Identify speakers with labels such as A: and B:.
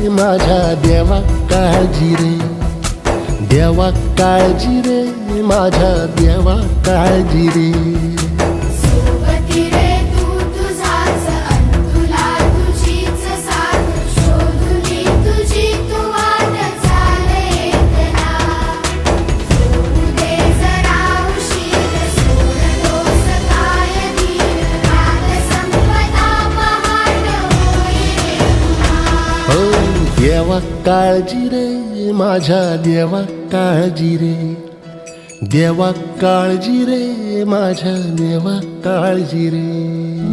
A: माझ्या देवा काळजी रे, देवा काळजी रे, माझ्या देवा काळजी रे.
B: सोबती रे तू तुझाच अंतुला तुझीच साथ, शोधुनी तुझी तू वाट चाले एकला. सोडू दे जरा उशीर, सोडतोस काय धीर, रात संपता पहाट होई रे पुन्हा.
A: हो देवा काळजी रे, माझ्या देवा काळजी रे, देवा काळजी रे, माझ्या देवा काळजी रे.